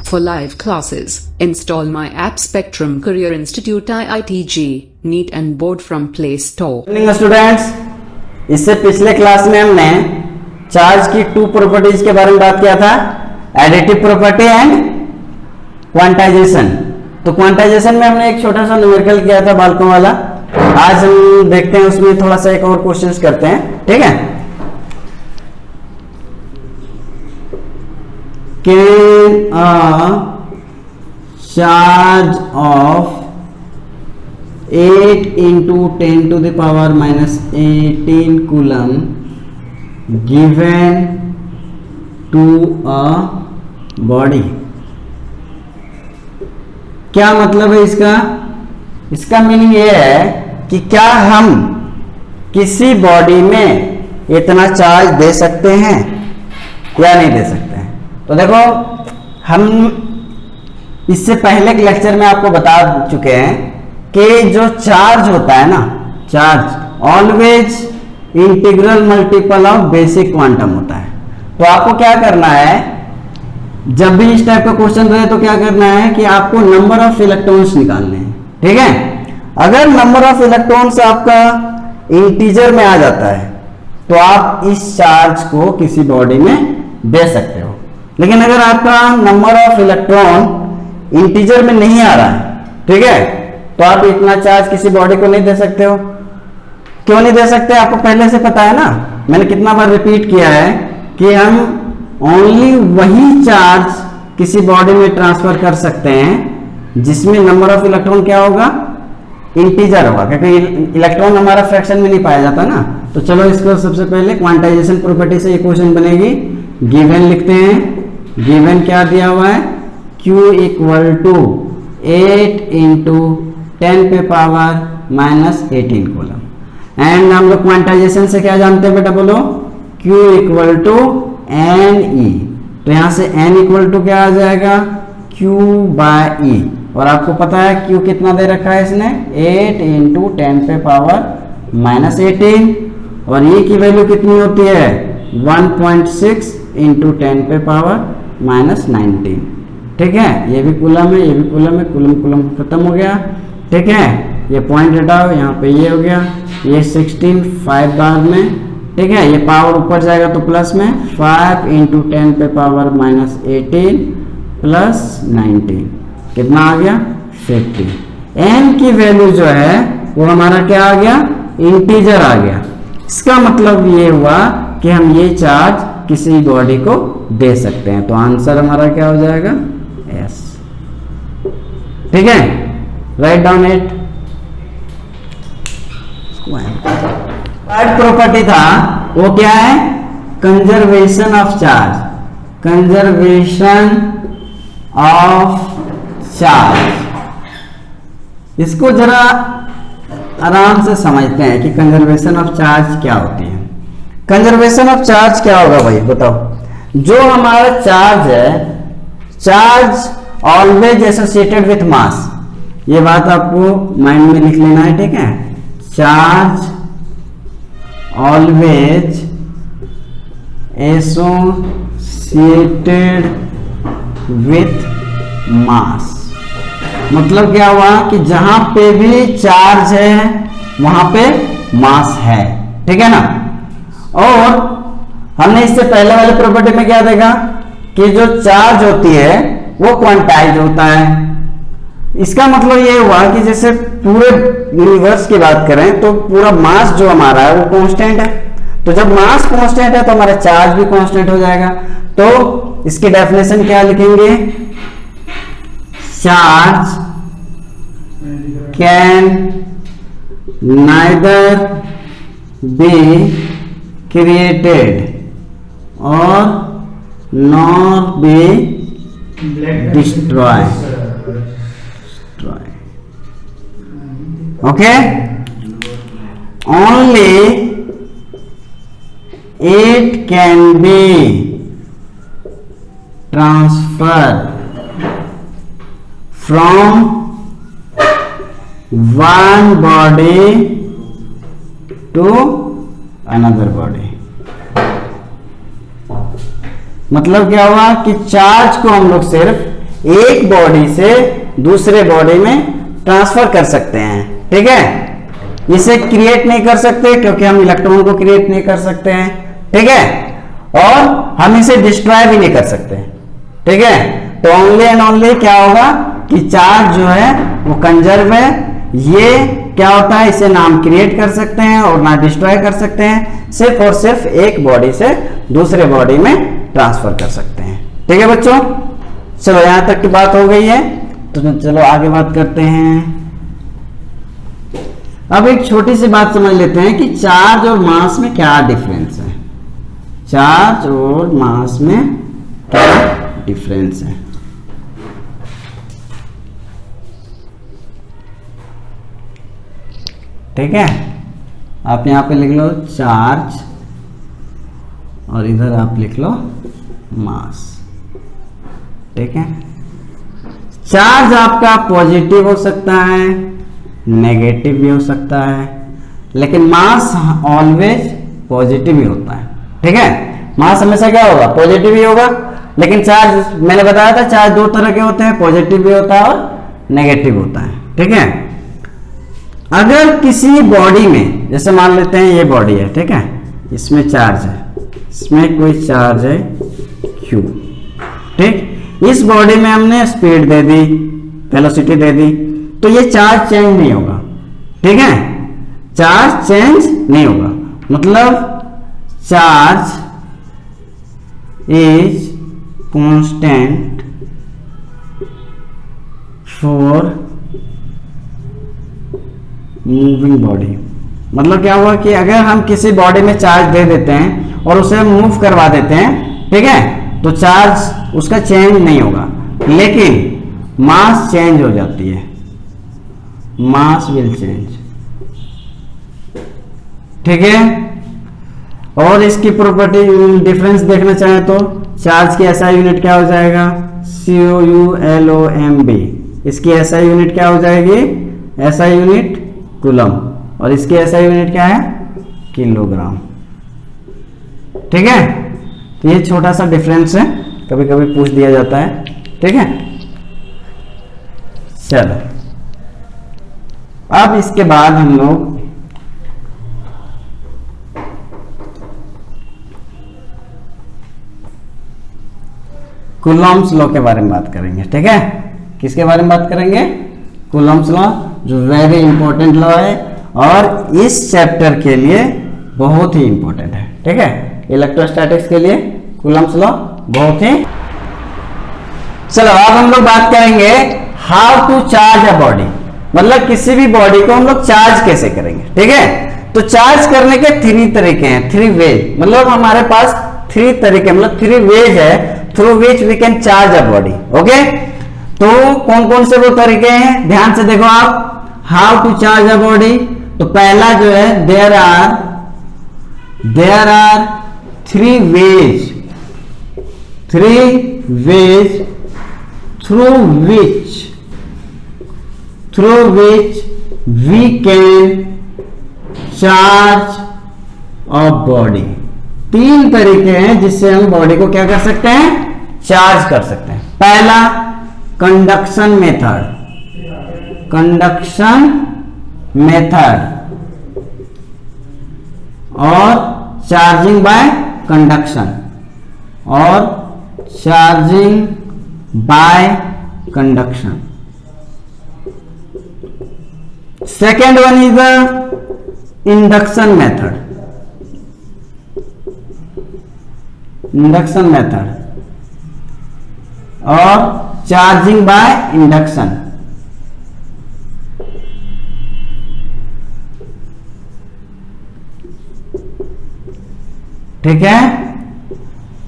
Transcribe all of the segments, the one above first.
For live classes, install my app Spectrum Career Institute IITG, NEET and Board from Play Store. Students, इससे पिछले class में हमने charge की 2 properties के बारे में बात किया था, एडिटिव प्रॉपर्टी एंड क्वांटाइजेशन। तो क्वांटाइजेशन में हमने एक छोटा सा न्यूमेरिकल किया था बालकों वाला। आज हम देखते हैं उसमें थोड़ा सा एक और क्वेश्चंस करते हैं, ठीक है। Can a charge of 8 into 10 to the power minus 18 coulomb given to a body? क्या मतलब है इसका? इसका मीनिंग ये है कि क्या हम किसी बॉडी में इतना चार्ज दे सकते हैं या नहीं दे सकते हैं। तो देखो, हम इससे पहले के लेक्चर में आपको बता चुके हैं कि जो चार्ज होता है ना, charge always integral multiple of basic quantum होता है। तो आपको क्या करना है, जब भी इस टाइप का क्वेश्चन रहे तो क्या करना है कि आपको नंबर ऑफ इलेक्ट्रॉन्स निकालने हैं, ठीक है। अगर नंबर ऑफ इलेक्ट्रॉन्स आपका इंटीजर में आ जाता है तो आप इस चार्ज को किसी बॉडी में दे सकते हो। लेकिन अगर आपका नंबर ऑफ इलेक्ट्रॉन इंटीजर में नहीं आ रहा है, ठीक है, तो आप इतना चार्ज किसी बॉडी को नहीं दे सकते हो। क्यों नहीं दे सकते? आपको पहले से पता है ना, मैंने कितना बार रिपीट किया है कि हम ओनली वही चार्ज किसी बॉडी में ट्रांसफर कर सकते हैं जिसमें नंबर ऑफ इलेक्ट्रॉन क्या होगा, इंटीजर होगा, क्योंकि इलेक्ट्रॉन हमारा फ्रैक्शन में नहीं पाया जाता ना। तो चलो इसको सबसे पहले क्वांटाइजेशन प्रॉपर्टी से ये क्वेश्चन बनेगी। गिवन लिखते हैं, गिवन क्या दिया हुआ है, Q इक्वल टू 8 इंटू 10 पे पावर माइनस 18 कूलम। एंड हम लोग क्वांटाइजेशन से क्या जानते हैं बेटा, बोलो, Q इक्वल टू NE। तो यहां से N इक्वल टू क्या आ जाएगा, Q बाय E। और आपको पता है Q कितना दे रखा है इसने, 8 इंटू 10 पे पावर माइनस 18। और E की वैल्यू कितनी होती है, 1.6 इंटू 10 पे पावर माइनस 19, ठीक है। ये भी कूलम है, ये भी कूलम है, कूलम कूलम खत्म हो गया, ठीक है। ये पॉइंट हटाओ, यहाँ पे ये हो गया, ये 16 5 बार में, ठीक है। ये पावर ऊपर जाएगा तो प्लस में 5 इंटू 10 पे पावर माइनस 18 प्लस 19, कितना आ गया, 50। n की वैल्यू जो है वो हमारा क्या आ गया, इंटीजर आ गया। इसका मतलब ये हुआ कि हम ये चार्ज किसी बॉडी को दे सकते हैं। तो आंसर हमारा क्या हो जाएगा, S, ठीक है। Write down it. Third property था वो क्या है, conservation of charge, conservation of charge. इसको जरा आराम से समझते हैं कि कंजर्वेशन ऑफ चार्ज क्या होती है। कंजर्वेशन ऑफ चार्ज क्या होगा भाई, बताओ। जो हमारा चार्ज है, charge always associated with mass, ये बात आपको माइंड में लिख लेना है, ठीक है। Charge always associated with mass, मतलब क्या हुआ कि जहां पे भी चार्ज है वहां पे मास है, ठीक है ना। और हमने इससे पहले वाले प्रॉपर्टी में क्या देखा कि जो चार्ज होती है वो क्वांटाइज होता है। इसका मतलब ये हुआ कि जैसे पूरे यूनिवर्स की बात करें तो पूरा मास जो हमारा है वो कांस्टेंट है। तो जब मास कांस्टेंट है तो हमारा चार्ज भी कांस्टेंट हो जाएगा। तो इसकी डेफिनेशन क्या लिखेंगे, charge can neither be created or nor be destroyed. Okay, only it can be transferred from one body to another body। मतलब क्या हुआ कि चार्ज को हम लोग सिर्फ एक बॉडी से दूसरे बॉडी में ट्रांसफर कर सकते हैं। ठीक है, इसे क्रिएट नहीं कर सकते क्योंकि हम इलेक्ट्रॉन को क्रिएट नहीं कर सकते हैं। ठीक है, और हम इसे डिस्ट्रॉय भी नहीं कर सकते। ठीक है, तो ओनली एंड ओनली क्या होगा कि चार्ज जो है वो कंजर्व है। ये क्या होता है, इसे ना हम क्रिएट कर सकते हैं और ना डिस्ट्रॉय कर सकते हैं, सिर्फ और सिर्फ एक बॉडी से दूसरे बॉडी में ट्रांसफर कर सकते हैं। ठीक है बच्चों, चलो यहां तक की बात हो गई है, तो चलो आगे बात करते हैं। अब एक छोटी सी बात समझ लेते हैं कि चार्ज और मास में क्या डिफरेंस है। चार्ज और मास में क्या डिफरेंस है। ठीक है, आप यहां पे लिख लो चार्ज और इधर आप लिख लो मास। ठीक है, चार्ज आपका पॉजिटिव हो सकता है, नेगेटिव भी हो सकता है, लेकिन मास ऑलवेज पॉजिटिव ही होता है। ठीक है, मास हमेशा क्या होगा, पॉजिटिव ही होगा। लेकिन चार्ज मैंने बताया था चार्ज दो तरह के होते हैं, पॉजिटिव भी होता है और नेगेटिव होता है। ठीक है, अगर किसी बॉडी में, जैसे मान लेते हैं ये बॉडी है, ठीक है, इसमें चार्ज है, इसमें कोई चार्ज है Q। ठीक, इस बॉडी में हमने स्पीड दे दी, वेलोसिटी दे दी, तो ये चार्ज चेंज नहीं होगा। ठीक है, चार्ज चेंज नहीं होगा, मतलब charge is constant for moving body. मतलब क्या हुआ कि अगर हम किसी बॉडी में चार्ज दे देते हैं और उसे मूव करवा देते हैं, ठीक है, तो चार्ज उसका चेंज नहीं होगा, लेकिन मास चेंज हो जाती है, मास विल चेंज। ठीक है, और इसकी प्रॉपर्टी डिफरेंस देखना चाहें तो चार्ज की एसआई यूनिट क्या हो जाएगा, COULOMB। इसकी एसआई यूनिट क्या हो जाएगी, एसआई यूनिट कूलम, और इसकी एसआई यूनिट क्या है, किलोग्राम। ठीक है, तो ये छोटा सा डिफरेंस है, कभी कभी पूछ दिया जाता है। ठीक है, चलो अब इसके बाद हम लोग कूलॉम्स लॉ के बारे में बात करेंगे। ठीक है, किसके बारे में बात करेंगे, कूलॉम्स लॉ, जो वेरी इंपॉर्टेंट लॉ है और इस चैप्टर के लिए बहुत ही इंपॉर्टेंट है। ठीक है, इलेक्ट्रोस्टैटिक्स के लिए कूलॉम्स लॉ बहुत ही। चलो अब हम लोग बात करेंगे how to charge a body, मतलब किसी भी बॉडी को हम लोग चार्ज कैसे करेंगे। ठीक है, तो चार्ज करने के 3 तरीके हैं, 3 वेज, मतलब हमारे पास 3 तरीके, मतलब 3 वेज है through which we can charge a body. Okay, तो कौन कौन से वो तरीके हैं, ध्यान से देखो आप। How to charge a body, तो पहला जो है there are 3 ways through which we can charge a body। 3 तरीके हैं जिससे हम बॉडी को क्या कर सकते हैं, चार्ज कर सकते हैं। पहला कंडक्शन मेथड और charging by conduction second one is the induction method और चार्जिंग बाय इंडक्शन। ठीक है,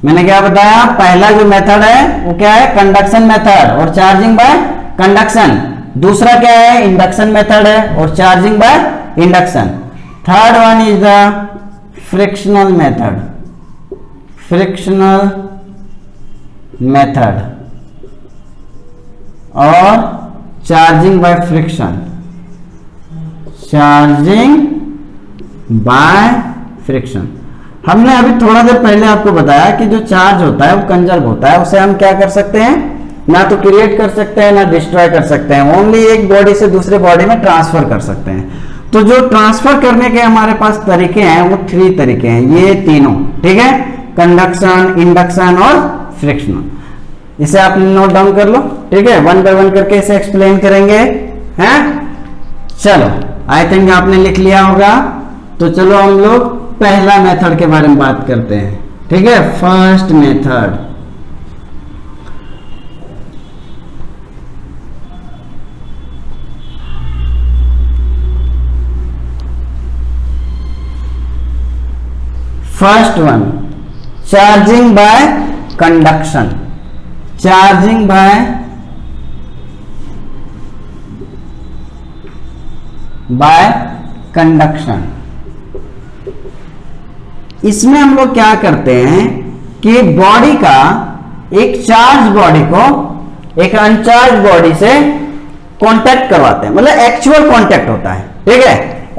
मैंने क्या बताया, पहला जो मेथड है वो क्या है, कंडक्शन मेथड और चार्जिंग बाय कंडक्शन। दूसरा क्या है, इंडक्शन मेथड है और charging by induction. Third one is the frictional method और चार्जिंग बाय फ्रिक्शन। हमने अभी थोड़ा देर पहले आपको बताया कि जो चार्ज होता है वो कंजर्व होता है, उसे हम क्या कर सकते हैं, ना तो क्रिएट कर सकते हैं ना डिस्ट्रॉय कर सकते हैं, ओनली एक बॉडी से दूसरे बॉडी में ट्रांसफर कर सकते हैं। तो जो ट्रांसफर करने के हमारे पास तरीके हैं वो 3 तरीके हैं, ये तीनों, ठीक है, कंडक्शन, इंडक्शन और फ्रिक्शन। इसे आप नोट डाउन कर लो, ठीक है, 1 बाय 1 करके इसे एक्सप्लेन करेंगे, हैं? चलो, आई थिंक आपने लिख लिया होगा। तो चलो हम लोग पहला मेथड के बारे में बात करते हैं, ठीक है, first method. First one, charging by conduction, charging by conduction. इसमें हम लोग क्या करते हैं कि बॉडी का, एक चार्ज बॉडी को एक अनचार्ज बॉडी से कांटेक्ट करवाते हैं, मतलब एक्चुअल कांटेक्ट होता है, ठीक है,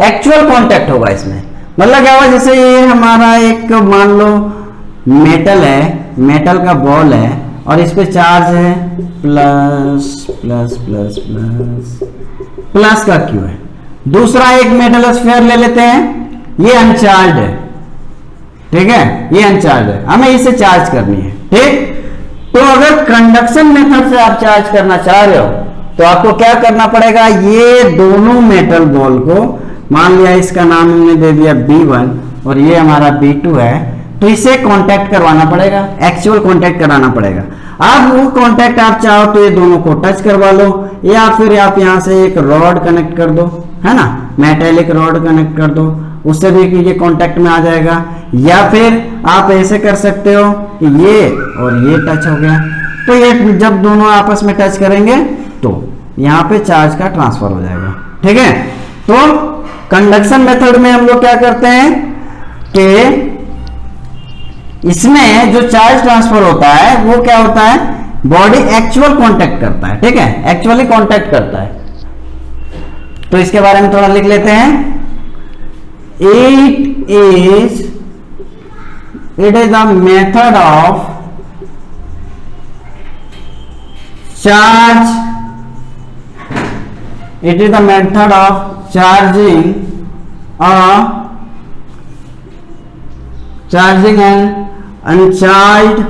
एक्चुअल कांटेक्ट होगा इसमें। मतलब क्या हुआ, जैसे ये हमारा एक मान लो मेटल है, मेटल का बॉल है और इस पे चार्ज है plus plus plus plus plus का क्यू है। दूसरा एक मेटल स्फीयर ले लेते हैं, ये अनचार्ज है, ठीक है, ये अनचार्ज है, हमें इसे चार्ज करनी है, ठीक। तो अगर कंडक्शन मेथड से आप चार्ज करना चाह रहे हो तो आपको क्या करना पड़ेगा, ये दोनों मेटल बॉल को, मान लिया इसका नाम हमने दे दिया B1 और ये हमारा B2 है, तो इसे कांटेक्ट करवाना पड़ेगा, एक्चुअल कांटेक्ट कराना पड़ेगा। अब वो कांटेक्ट आप चाहो तो ये दोनों को टच करवा लो, या फिर आप यहां से एक रॉड कनेक्ट कर दो, है ना, मेटेलिक रॉड कनेक्ट कर दो, उससे भी ये कांटेक्ट में आ जाएगा। या फिर आप ऐसे कर सकते हो कि ये और ये टच हो गया, तो ये जब दोनों आपस में टच करेंगे तो यहाँ पे चार्ज का ट्रांसफर हो जाएगा, ठीक है। तो कंडक्शन मेथड में हम लोग क्या करते हैं कि इसमें जो चार्ज ट्रांसफर होता है वो क्या होता है, बॉडी एक्चुअल कांटेक्ट करता है, ठीक है, एक्चुअली कांटेक्ट करता है। तो इसके बारे में थोड़ा लिख लेते हैं। It is the method of charge, it is the method of charging an uncharged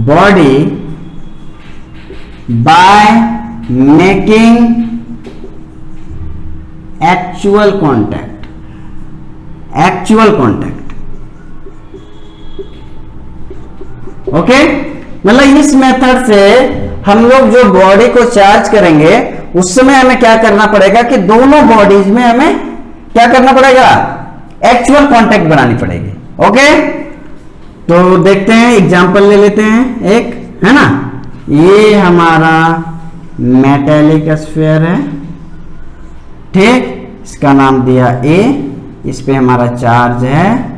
body by making actual contact, okay. मतलब इस मेथड से हम लोग जो बॉडी को चार्ज करेंगे उस समय हमें क्या करना पड़ेगा कि दोनों बॉडीज में हमें क्या करना पड़ेगा, एक्चुअल कांटेक्ट बनानी पड़ेगी, ओके। तो देखते हैं, एग्जांपल ले लेते हैं एक, है ना, ये हमारा मेटेलिक स्फीयर है, ठीक, इसका नाम दिया A, इस पे हमारा चार्ज है,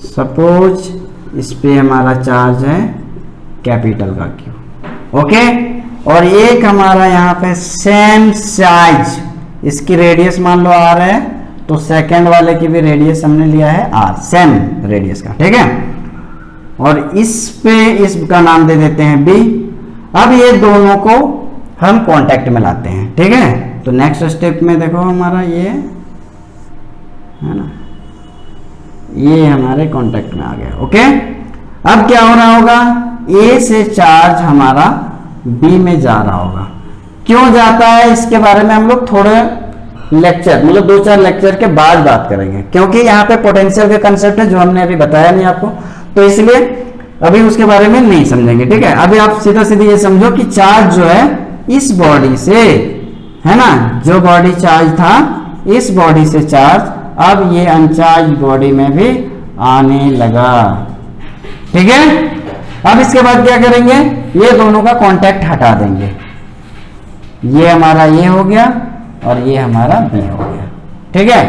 सपोज इस पे हमारा चार्ज है कैपिटल का Q, ओके। और एक हमारा यहाँ पे सेम साइज, इसकी रेडियस मान लो R है, तो सेकंड वाले की भी रेडियस हमने लिया है R, सेम रेडियस का, ठीक है। और इस पे इसका नाम दे देते हैं B। अब ये दोनों को हम कांटेक्ट में लाते हैं, ठीक है। तो नेक्स्ट स्टेप में देखो हमारा ये है ना, ये हमारे कांटेक्ट में आ गया, ओके। अब क्या हो रहा होगा, A से चार्ज हमारा B में जा रहा होगा। क्यों जाता है इसके बारे में हम लोग थोड़े लेक्चर, मतलब 2-4 लेक्चर के बाद बात करेंगे, क्योंकि यहाँ पे पोटेंशियल का कंसेप्ट है जो हमने अभी बताया नहीं आपको, तो इसलिए अभी उसके बारे में नहीं समझेंगे, ठीक है। अभी आप सीधा सीधी ये समझो कि चार्ज जो है इस बॉडी से, है ना, जो बॉडी चार्ज था इस बॉडी से चार्ज अब ये अनचार्ज बॉडी में भी आने लगा, ठीक है। अब इसके बाद क्या करेंगे, ये दोनों का कांटेक्ट हटा देंगे, ये हमारा ये हो गया और ये हमारा B हो गया, ठीक है।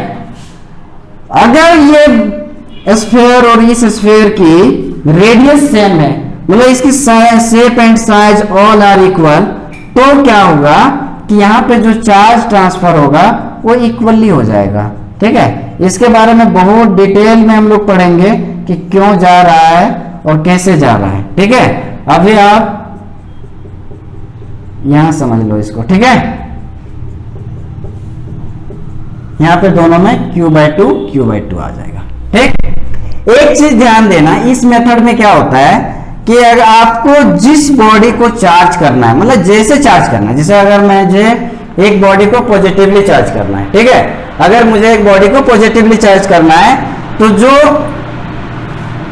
अगर ये स्फीयर और इस स्फीयर की रेडियस सेम है, मतलब इसकी shape and size all are equal, तो क्या होगा कि यहाँ पे जो चार्ज ट्रांसफर होगा वो इक्वली हो जाएगा, ठीक है। इसके बारे में बहुत डिटेल में हम लोग पढ़ेंगे कि क्यों जा रहा है और कैसे जा रहा है। ठीक है, अभी आप यहां समझ लो इसको। ठीक है, यहां पे दोनों में Q/2 Q/2 आ जाएगा। ठीक, एक चीज ध्यान देना, इस मेथड में क्या होता है कि अगर आपको जिस बॉडी को चार्ज करना है, मतलब जैसे चार्ज करना है, जैसे अगर मुझे एक बॉडी को पॉजिटिवली चार्ज करना है, ठीक है, अगर मुझे एक बॉडी को पॉजिटिवली चार्ज करना है तो जो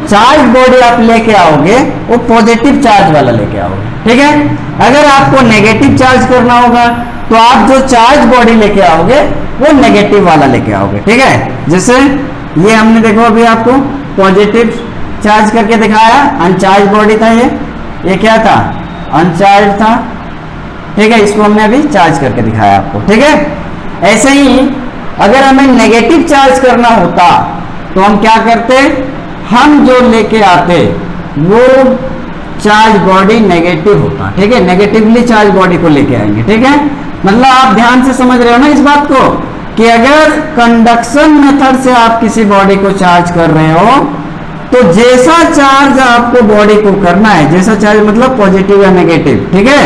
चार्ज बॉडी आप लेके आओगे वो पॉजिटिव चार्ज वाला लेके आओगे। ठीक है, अगर आपको नेगेटिव चार्ज करना होगा तो आप जो चार्ज बॉडी लेके आओगे वो नेगेटिव वाला लेके आओगे। ठीक है, जैसे ये हमने देखो अभी आपको पॉजिटिव चार्ज करके दिखाया, अनचार्ज बॉडी था ये क्या था, अनचार्ज था। ठीक है, इसको हमने अभी चार्ज करके दिखाया आपको। ठीक है, ऐसे ही अगर हमें नेगेटिव चार्ज करना होता तो हम क्या करते, हम जो लेके आते वो चार्ज बॉडी नेगेटिव होता। ठीक है, नेगेटिवली चार्ज बॉडी को लेके आएंगे। ठीक है, मतलब आप ध्यान से समझ रहे हो ना इस बात को कि अगर कंडक्शन मेथड से आप किसी बॉडी को चार्ज कर रहे हो तो जैसा चार्ज आपको बॉडी को करना है, जैसा चार्ज मतलब पॉजिटिव या नेगेटिव, ठीक है,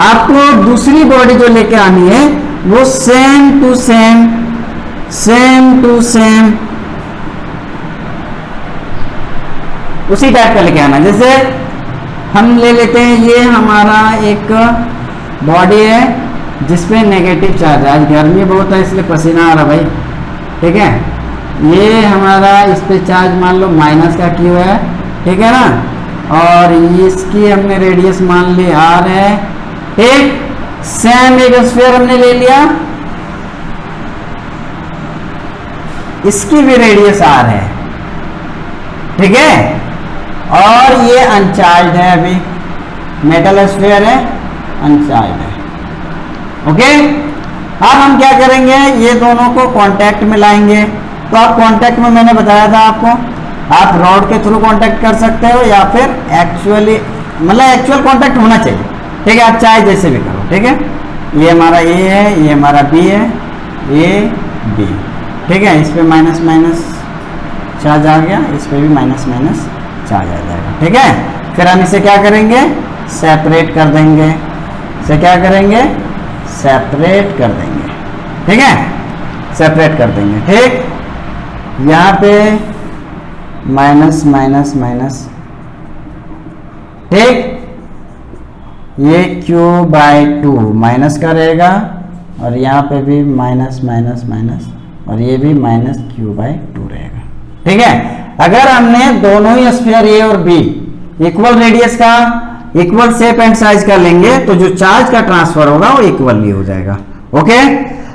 आपको दूसरी बॉडी जो लेके आनी है वो सेम टू सेम उसी टाइप का लेके आना। जैसे हम ले लेते हैं, ये हमारा एक बॉडी है जिसपे नेगेटिव चार्ज है, आज गर्मी बहुत है इसलिए पसीना आ रहा भाई। ठीक है, ये हमारा इस पे चार्ज मान लो माइनस का Q है। ठीक है ना, और इसकी हमने रेडियस मान ली R है। ठीक, सेम एक स्फीयर हमने ले लिया, इसकी भी रेडियस R है। ठीक है, और ये अनचार्ज है, अभी मेटल स्फीयर है, अनचार्ज है। ओके, अब हम क्या करेंगे, ये दोनों को कांटेक्ट में लाएंगे। तो आप कांटेक्ट में मैंने बताया था आपको, आप रॉड के थ्रू कांटेक्ट कर सकते हो या फिर एक्चुअली मतलब एक्चुअल कांटेक्ट होना चाहिए। ठीक है, आप चाहे जैसे भी करो। ठीक है, ये हमारा A है, ये हमारा B है, A B। ठीक है, इस पे माइनस माइनस चार्ज आ गया, इस पे भी माइनस माइनस चार्ज आ जाएगा। ठीक है, फिर हम इसे क्या करेंगे, सेपरेट कर देंगे। इसे क्या करेंगे, सेपरेट कर देंगे। ठीक है, सेपरेट कर देंगे। ठीक, यहाँ पे माइनस माइनस माइनस। ठीक, ये Q/2 माइनस का रहेगा और यहाँ पे भी माइनस माइनस माइनस और ये भी माइनस Q/2 रहेगा। ठीक है, अगर हमने दोनों ही स्फीयर A और B इक्वल रेडियस का, इक्वल शेप एंड साइज का लेंगे तो जो चार्ज का ट्रांसफर होगा वो इक्वली हो जाएगा। ओके,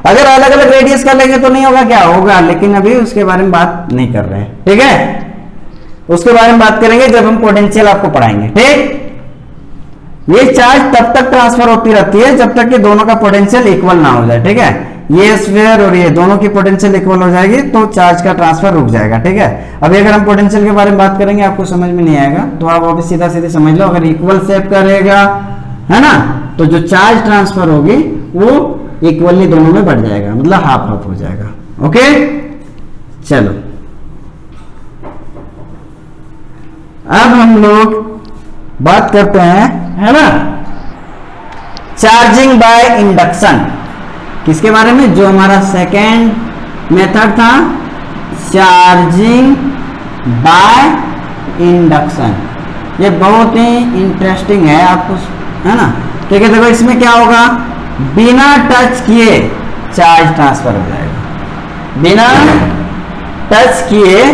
अगर अलग अलग रेडियस का लेंगे तो नहीं होगा, क्या होगा, लेकिन अभी उसके बारे में बात नहीं कर रहे हैं। ठीक है, उसके बारे में बात करेंगे जब हम पोटेंशियल आपको पढ़ाएंगे। ठीक, ये चार्ज तब तक ट्रांसफर होती रहती है जब तक कि दोनों का पोटेंशियल इक्वल ना हो जाए। ठीक है, ये स्फीयर और ये दोनों की पोटेंशियल इक्वल हो जाएगी तो चार्ज का ट्रांसफर रुक जाएगा। ठीक है, अभी अगर हम पोटेंशियल के बारे में बात करेंगे आपको समझ में नहीं आएगा, तो आप अभी सीधा सीधे समझ लो, अगर इक्वल शेप का रहेगा है ना, तो जो चार्ज ट्रांसफर होगी वो इक्वली दोनों में बढ़ जाएगा, मतलब हाफ हाफ हो जाएगा। ओके, चलो अब हम लोग बात करते हैं, है ना, चार्जिंग बाय इंडक्शन। किसके बारे में, जो हमारा सेकेंड मेथड था, चार्जिंग बाय इंडक्शन। ये बहुत ही इंटरेस्टिंग है आपको, है ना। ठीक है, देखो इसमें क्या होगा, बिना टच किए चार्ज ट्रांसफर हो जाएगा। बिना टच किए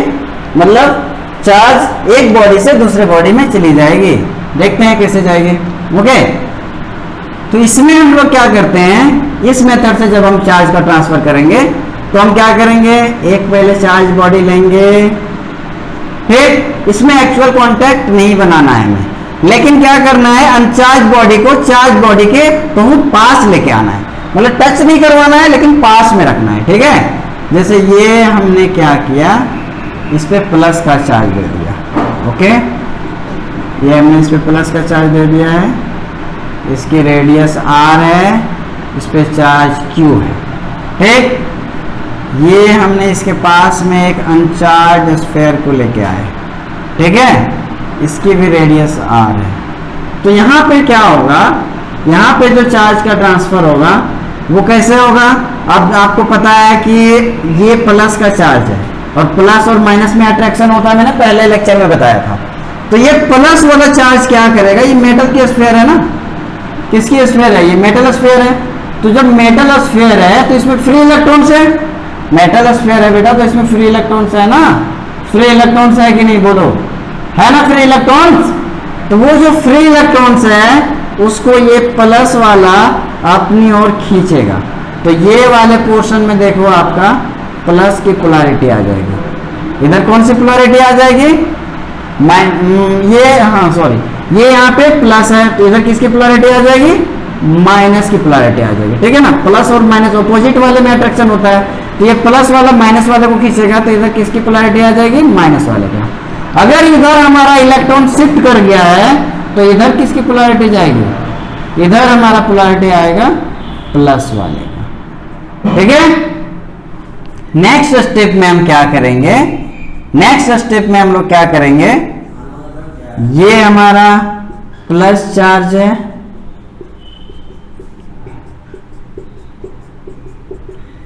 मतलब चार्ज एक बॉडी से दूसरे बॉडी में चली जाएगी। देखते हैं कैसे जाएगी। ओके, तो इसमें हम लोग क्या करते हैं, इस मेथड से जब हम चार्ज का ट्रांसफर करेंगे तो हम क्या करेंगे, एक पहले चार्ज बॉडी लेंगे। ठीक, इसमें एक्चुअल कांटेक्ट नहीं बनाना है हमें, लेकिन क्या करना है, अनचार्ज बॉडी को चार्ज बॉडी के बहुत पास लेके आना है, मतलब टच नहीं करवाना है लेकिन पास में रखना है। ठीक है, जैसे ये हमने क्या किया, इस पे प्लस का चार्ज दे दिया। ओके, ये हमने इस पे प्लस का चार्ज दे दिया है, इसकी रेडियस R है, इस पे चार्ज Q है। ठीक, ये हमने इसके पास में एक अनचार्ज स्फीयर को लेके आए। ठीक है, इसकी भी रेडियस r है। तो यहाँ पे क्या होगा, यहाँ पे जो चार्ज का ट्रांसफर होगा वो कैसे होगा, अब आपको पता है कि ये प्लस का चार्ज है और प्लस और माइनस में अट्रैक्शन होता है, मैंने पहले लेक्चर में बताया था। तो ये प्लस वाला चार्ज क्या करेगा, ये मेटल की स्फीयर है ना, किसकी स्फीयर है, ये मेटल स्फीयर है। तो जब मेटल स्फीयर है तो इसमें फ्री इलेक्ट्रॉन्स है, मेटल स्फीयर है बेटा, तो इसमें फ्री इलेक्ट्रॉन्स है ना, फ्री इलेक्ट्रॉन्स है कि नहीं, बोलो है ना फ्री इलेक्ट्रॉन्स। तो वो जो फ्री इलेक्ट्रॉन्स है उसको ये प्लस वाला अपनी ओर खींचेगा। तो ये वाले पोर्शन में देखो आपका प्लस की पोलैरिटी आ जाएगी, इधर कौन सी पोलैरिटी आ जाएगी, ये हाँ सॉरी, ये यहाँ पे प्लस है तो इधर किसकी पोलैरिटी आ जाएगी, माइनस की पोलैरिटी आ जाएगी। ठीक है ना, प्लस और माइनस ऑपोजिट वाले में अट्रैक्शन होता है, तो ये प्लस वाला माइनस वाले को खींचेगा तो इधर किसकी पोलैरिटी आ जाएगी, माइनस वाले का। अगर इधर हमारा इलेक्ट्रॉन शिफ्ट कर गया है तो इधर किसकी पोलैरिटी जाएगी, इधर हमारा पोलैरिटी आएगा प्लस वाले का। ठीक है, नेक्स्ट स्टेप में हम क्या करेंगे, नेक्स्ट स्टेप में हम लोग क्या करेंगे, ये हमारा प्लस चार्ज है,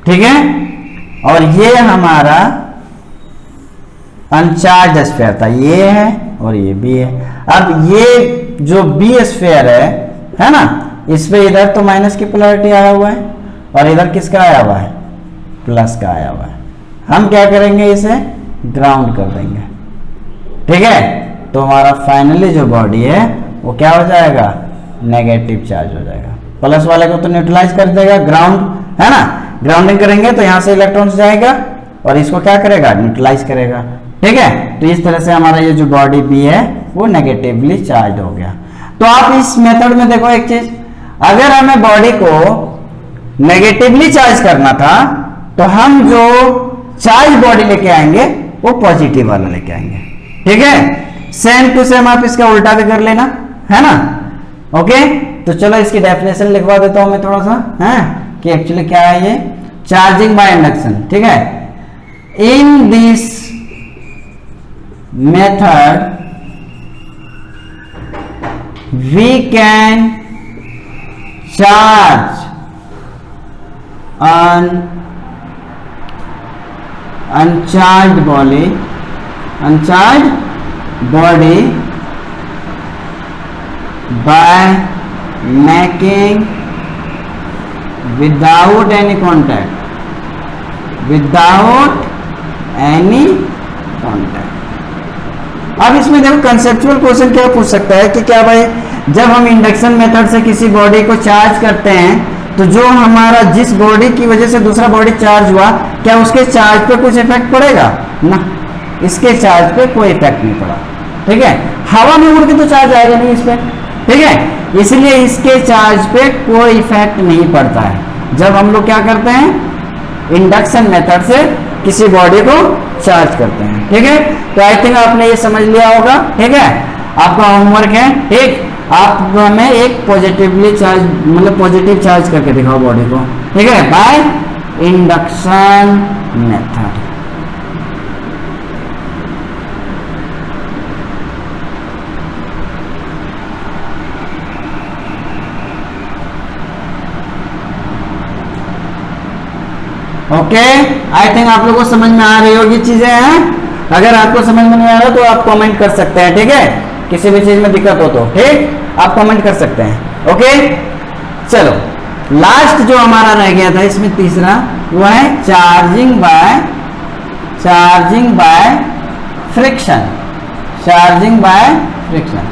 ठीक है, और ये हमारा अनचार्ज स्फीयर था, ये है और ये भी है। अब ये जो बी स्फीयर है ना, इस पे इधर तो माइनस की पोलैरिटी आया हुआ है और इधर किसका आया हुआ है, प्लस का आया हुआ है। हम क्या करेंगे, इसे ग्राउंड कर देंगे। ठीक है, तो हमारा फाइनली जो बॉडी है वो क्या हो जाएगा, नेगेटिव चार्ज हो जाएगा। प्लस वाले को तो न्यूट्रलाइज कर देगा, ग्राउंड है ना, ग्राउंडिंग करेंगे तो यहां से इलेक्ट्रॉन्स जाएगा और इसको क्या करेगा, न्यूट्रलाइज करेगा। ठीक है, तो इस तरह से हमारा ये जो बॉडी बी है वो नेगेटिवली चार्ज हो गया। तो आप इस मेथड में देखो एक चीज, अगर हमें बॉडी को नेगेटिवली चार्ज करना था तो हम जो चार्ज बॉडी लेके आएंगे वो पॉजिटिव वाला लेके आएंगे। ठीक है, सेम टू सेम आप इसका उल्टा भी कर लेना, है ना। ओके, तो चलो इसकी डेफिनेशन लिखवा देता हूं मैं थोड़ा सा, है कि एक्चुअली क्या है ये, चार्जिंग बाय इंडक्शन। ठीक है, in this method we can charge an uncharged body by making without any contact। अब इसमें देखो कंसेप्चुअल क्वेश्चन क्या पूछ सकता है कि क्या भाई, जब हम इंडक्शन मेथड से किसी बॉडी को चार्ज करते हैं तो जो हमारा जिस बॉडी की वजह से दूसरा बॉडी चार्ज हुआ, क्या उसके चार्ज पे कुछ इफेक्ट पड़ेगा ना, इसके चार्ज पे कोई इफेक्ट नहीं पड़ा। ठीक है, हवा में उड़ के तो चार्ज आएगा नहीं इस पे। ठीक है, इसलिए इसके चार्ज पे कोई इफेक्ट नहीं पड़ता है जब हम लोग क्या करते हैं, इंडक्शन मेथड से किसी बॉडी को चार्ज करते हैं। ठीक है, तो आई थिंक आपने ये समझ लिया होगा। ठीक है, आपका होमवर्क है। ठीक, आप हमें एक पॉजिटिवली चार्ज, मतलब पॉजिटिव चार्ज करके दिखाओ बॉडी को। ठीक है, by induction method. Okay, I think आप लोगों को समझ में आ रही होगी चीजें हैं। अगर आपको समझ में नहीं आ रहा तो आप कमेंट कर सकते हैं। ठीक है, किसी भी चीज में दिक्कत हो तो ठीक, आप कमेंट कर सकते हैं। ओके, चलो लास्ट जो हमारा रह गया था इसमें तीसरा, वो है charging by friction. Charging by friction,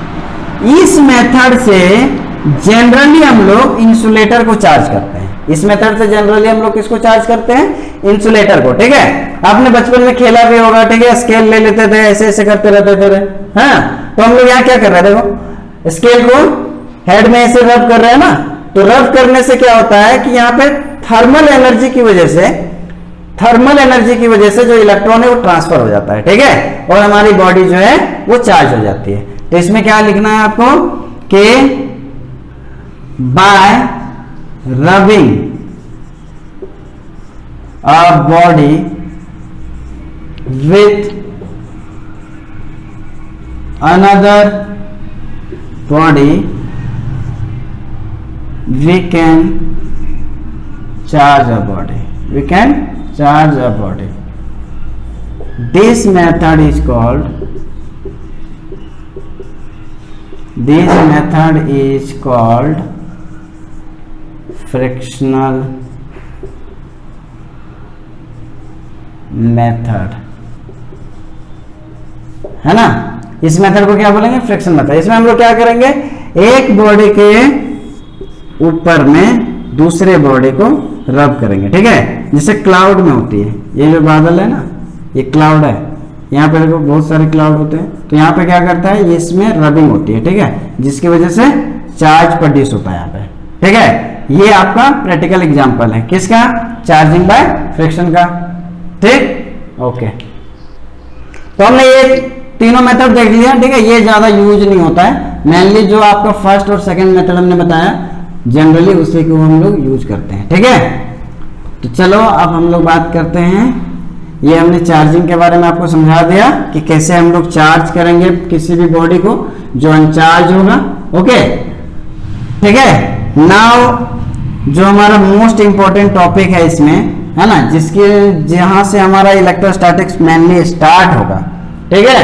इस मेथड से जनरली हम लोग इंसुलेटर को चार्ज करते हैं। इस मेथड से जनरली हम लोग किसको चार्ज करते हैं, इंसुलेटर को। ठीक है, आपने बचपन में खेला भी होगा। ठीक है, स्केल ले लेते थे, ऐसे ऐसे करते रहते थे। हाँ, तो हम लोग यहाँ क्या कर रहे हैं, देखो स्केल को हेड में ऐसे रब कर रहे हैं ना, तो रब करने से क्या होता है कि यहाँ पे थर्मल एनर्जी की वजह से जो इलेक्ट्रॉन है वो ट्रांसफर हो जाता है। ठीक है, और हमारी बॉडी जो है वो चार्ज हो जाती है। तो इसमें क्या लिखना है आपको कि bye rubbing a body with another body we can charge a body. We can charge a body. This method is called frictional method, है ना। इस मेथड को क्या बोलेंगे? Friction method. इसमें हम लोग क्या करेंगे, एक बॉडी के ऊपर में दूसरे बॉडी को रब करेंगे, ठीक है। जैसे क्लाउड में होती है, ये जो बादल है ना, ये क्लाउड है, यहाँ पे देखो बहुत सारे क्लाउड होते हैं, तो यहाँ पे क्या करता है, ये इसमें रबिंग होती है, ठीक है, जिसकी वजह से चार्ज प्रोड्यूस होता है यहाँ पे, ठीक है। ये आपका प्रैक्टिकल एग्जांपल है किसका? चार्जिंग बाय फ्रिक्शन का, ठीक, ओके। तो हमने ये तीनों मेथड देख लिया, ठीक है। ये ज्यादा यूज नहीं होता है, मेनली जो आपका फर्स्ट और सेकंड मेथड हमने बताया जनरली उसी को हम लोग यूज करते हैं, ठीक है। तो चलो अब हम लोग बात करते हैं, ये हमने चार्जिंग के बारे में आपको समझा दिया कि कैसे हम लोग चार्ज करेंगे किसी भी बॉडी को जो अनचार्ज होगा, ओके, ठीक है। नाउ जो हमारा मोस्ट इंपॉर्टेंट टॉपिक है इसमें, है ना, जिसके जहां से हमारा इलेक्ट्रोस्टैटिक्स मेनली स्टार्ट होगा, ठीक है,